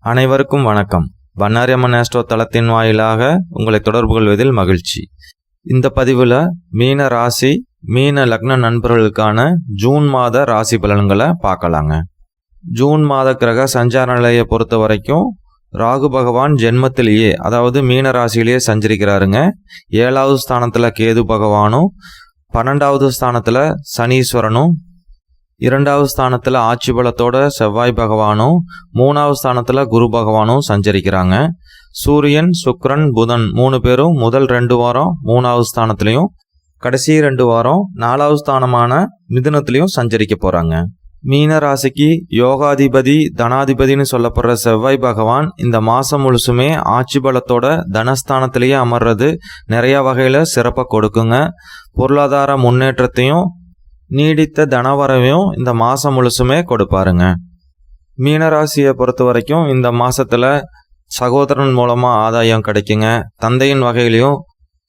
அனைவருக்கும் வணக்கம். பண்ணாரியம்மன் ஆஸ்ட்ரோ தளத்தின் வாயிலாக உங்களை தொடர்பு கொள்வதில் மகிழ்ச்சி. இந்த பதிவில் மீன ராசி மீன லக்ன நண்பர்களுக்கான ஜூன் மாத ராசி பலன்களை பார்க்கலாங்க. ஜூன் மாத கிரக சஞ்சார நிலையை பொறுத்த வரைக்கும் ராகு பகவான் ஜென்மத்திலேயே, அதாவது மீன ராசியிலேயே சஞ்சரிக்கிறாருங்க. 7வது ஸ்தானத்தில் கேது பகவானும், 12வது ஸ்தானத்தில் சனீஸ்வரனும், 2வது ஸ்தானத்தில் ஆட்சி பலத்தோட செவ்வாய் பகவானும், 3வது ஸ்தானத்தில் குரு பகவானும் சஞ்சரிக்கிறாங்க. சூரியன், சுக்கிரன், புதன் 3 பேரும் முதல் 2 வாரம் 3வது ஸ்தானத்திலையும், கடைசி 2 வாரம் 4வது ஸ்தானமான மிதுனத்திலையும் சஞ்சரிக்க போகிறாங்க. மீன ராசிக்கு யோகாதிபதி தனாதிபதினு சொல்லப்படுற செவ்வாய் பகவான் இந்த மாதம் முழுசுமே ஆட்சி பலத்தோட தனஸ்தானத்திலேயே அமர்றது நிறைய வகையில் சிறப்பாக கொடுக்குங்க. பொருளாதார முன்னேற்றத்தையும் நீடித்த தனவரவையும் இந்த மாதம் முழுசுமே கொடுப்பாருங்க. மீனராசியை பொறுத்த வரைக்கும் இந்த மாதத்தில் சகோதரன் மூலமாக ஆதாயம் கிடைக்குங்க. தந்தையின் வகையிலையும்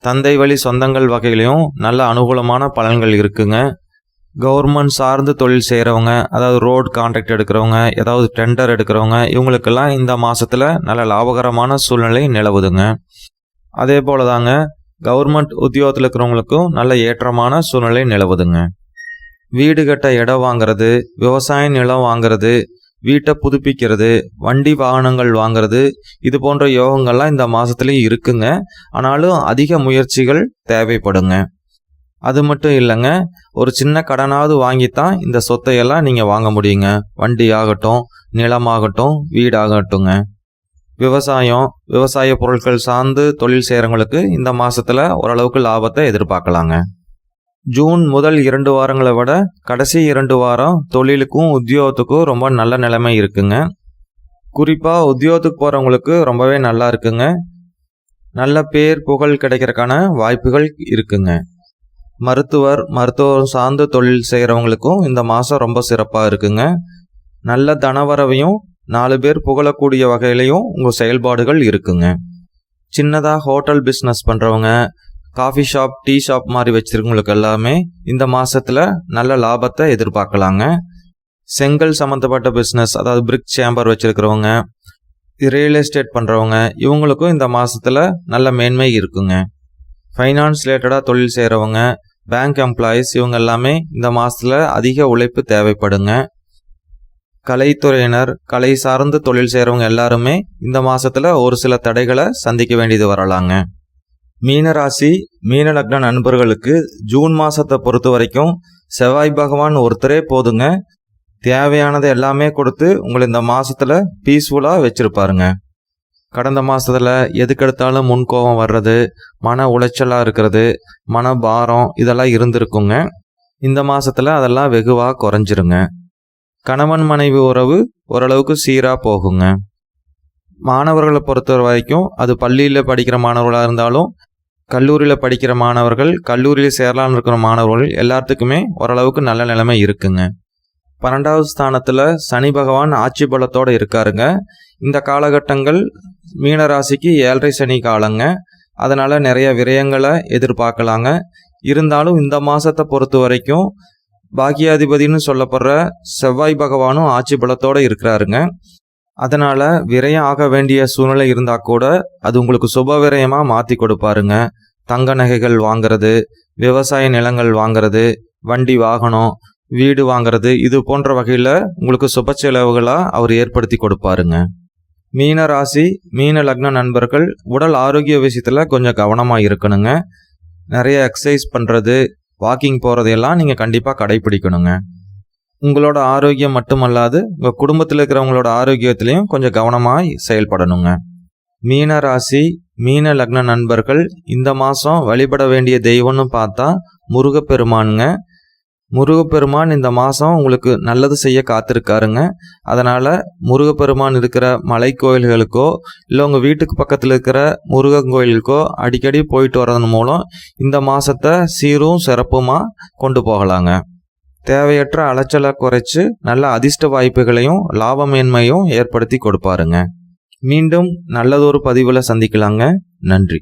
தந்தை வழி சொந்தங்கள் வகையிலையும் நல்ல அனுகூலமான பலன்கள் இருக்குங்க. கவர்மெண்ட் சார்ந்து தொழில் செய்கிறவங்க, அதாவது ரோடு கான்ட்ராக்ட் எடுக்கிறவங்க, ஏதாவது டெண்டர் எடுக்கிறவங்க, இவங்களுக்கெல்லாம் இந்த மாதத்தில் நல்ல லாபகரமான சூழ்நிலை நிலவுதுங்க. அதே போல தாங்க கவர்மெண்ட் உத்தியோகத்தில் இருக்கிறவங்களுக்கும் நல்ல ஏற்றமான சூழ்நிலை நிலவுதுங்க. வீடு கட்ட இடம் வாங்கிறது, விவசாய நிலம் வாங்கிறது, வீட்டை புதுப்பிக்கிறது, வண்டி வாகனங்கள் வாங்கிறது, இது போன்ற யோகங்கள்லாம் இந்த மாதத்துலேயும் இருக்குங்க. ஆனாலும் அதிக முயற்சிகள் தேவைப்படுங்க. அது மட்டும் இல்லைங்க, ஒரு சின்ன கடனாவது வாங்கித்தான் இந்த சொத்தையெல்லாம் நீங்கள் வாங்க முடியுங்க. வண்டி ஆகட்டும், நிலமாகட்டும், வீடாகட்டுங்க. விவசாய பொருட்கள் சார்ந்து தொழில் செய்கிறவங்களுக்கு இந்த மாதத்தில் ஓரளவுக்கு லாபத்தை எதிர்பார்க்கலாங்க. ஜூன் முதல் 2 வாரங்களை விட கடைசி 2 வாரம் தொழிலுக்கும் உத்தியோகத்துக்கும் ரொம்ப நல்ல நிலைமை இருக்குங்க. குறிப்பாக உத்தியோகத்துக்கு போகிறவங்களுக்கு ரொம்பவே நல்லா இருக்குங்க. நல்ல பேர் புகழ் கிடைக்கிறதுக்கான வாய்ப்புகள் இருக்குங்க. மருத்துவம் சார்ந்து தொழில் செய்கிறவங்களுக்கும் இந்த மாதம் ரொம்ப சிறப்பாக இருக்குங்க. நல்ல தனவரவையும் 4 பேர் புகழக்கூடிய வகையிலையும் உங்கள் செயல்பாடுகள் இருக்குங்க. சின்னதாக ஹோட்டல் பிஸ்னஸ் பண்ணுறவங்க, காஃபி ஷாப், டீ ஷாப் மாதிரி வச்சிருக்கவங்களுக்கு எல்லாமே இந்த மாதத்தில் நல்ல லாபத்தை எதிர்பார்க்கலாங்க. செங்கல் சம்மந்தப்பட்ட பிஸ்னஸ், அதாவது பிரிக் சேம்பர் வச்சுருக்கிறவங்க, ரியல் எஸ்டேட் பண்ணுறவங்க, இவங்களுக்கும் இந்த மாதத்தில் நல்ல மேன்மை இருக்குங்க. ஃபைனான்ஸ் ரிலேட்டடாக தொழில் செய்கிறவங்க, பேங்க் எம்ப்ளாயீஸ், இவங்க எல்லாமே இந்த மாதத்தில் அதிக உழைப்பு தேவைப்படுங்க. கலைத்துறையினர், கலை சார்ந்து தொழில் செய்கிறவங்க எல்லாருமே இந்த மாதத்தில் ஒரு சில தடைகளை சந்திக்க வேண்டியது வரலாங்க. மீனராசி மீன லக்ன நண்பர்களுக்கு ஜூன் மாதத்தை பொறுத்த வரைக்கும் செவ்வாய் பகவான் ஒருத்தரே போதுங்க. தேவையானதை எல்லாமே கொடுத்து உங்களை இந்த மாதத்தில் பீஸ்ஃபுல்லாக வச்சுருப்பாருங்க. கடந்த மாதத்தில் எதுக்கெடுத்தாலும் முன்கோபம் வர்றது, மன உளைச்சலாக இருக்கிறது, மன பாரம் இதெல்லாம் இருந்திருக்குங்க. இந்த மாதத்தில் அதெல்லாம் வெகுவாக குறைஞ்சிருங்க. கணவன் மனைவி உறவு ஓரளவுக்கு சீராக போகுங்க. மாணவர்களை பொறுத்த வரைக்கும் அது பள்ளியில் படிக்கிற மாணவர்களாக இருந்தாலும், கல்லூரியில் படிக்கிற மாணவர்கள், கல்லூரியில் சேரலான்னு இருக்கிற மாணவர்கள் எல்லாத்துக்குமே ஓரளவுக்கு நல்ல நிலைமை இருக்குங்க. 12வது ஸ்தானத்தில் சனி பகவான் ஆட்சி பலத்தோடு இருக்காருங்க. இந்த காலகட்டங்கள் மீனராசிக்கு 7.5 சனி காலங்க. அதனால் நிறைய விரயங்களை எதிர்பார்க்கலாங்க. இருந்தாலும் இந்த மாதத்தை பொறுத்த வரைக்கும் பாக்கியாதிபதினு சொல்லப்படுற செவ்வாய் பகவானும் ஆட்சி பலத்தோடு இருக்கிறாருங்க. அதனால் விரயம் ஆக வேண்டிய சூழ்நிலை இருந்தால் கூட அது உங்களுக்கு சுப விரயமாக மாற்றி கொடுப்பாருங்க. தங்க நகைகள் வாங்கிறது, விவசாய நிலங்கள் வாங்கிறது, வண்டி வாகனம், வீடு வாங்கிறது, இது போன்ற வகையில் உங்களுக்கு சுப செலவுகளாக அவர் ஏற்படுத்தி கொடுப்பாருங்க. மீன ராசி மீன லக்ன நண்பர்கள் உடல் ஆரோக்கிய விஷயத்தில் கொஞ்சம் கவனமாக இருக்கணுங்க. நிறைய எக்ஸசைஸ் பண்ணுறது, வாக்கிங் போகிறதையெல்லாம் நீங்கள் கண்டிப்பாக கடைப்பிடிக்கணுங்க. உங்களோட ஆரோக்கியம் மட்டுமல்லாது உங்கள் குடும்பத்தில் இருக்கிறவங்களோட ஆரோக்கியத்திலையும் கொஞ்சம் கவனமாக செயல்படணுங்க. மீன ராசி மீன லக்ன நண்பர்கள் இந்த மாதம் வழிபட வேண்டிய தெய்வம்னு பார்த்தா முருகப்பெருமானுங்க. முருகப்பெருமான் இந்த மாதம் உங்களுக்கு நல்லது செய்ய காத்திருக்காருங்க. அதனால் முருகப்பெருமான் இருக்கிற மலை கோயில்களுக்கோ இல்லை உங்கள் வீட்டுக்கு பக்கத்தில் இருக்கிற முருகன் கோயிலுக்கோ அடிக்கடி போயிட்டு வர்றதன் மூலம் இந்த மாதத்தை சீரும் சிறப்புமாக கொண்டு போகலாங்க. தேவையற்ற அலைச்சலை குறைச்சு நல்ல அதிர்ஷ்ட வாய்ப்புகளையும் லாபமேன்மையும் ஏற்படுத்தி கொடுப்பாருங்க. மீண்டும் நல்லதொரு பதிவில் சந்திக்கலாங்க. நன்றி.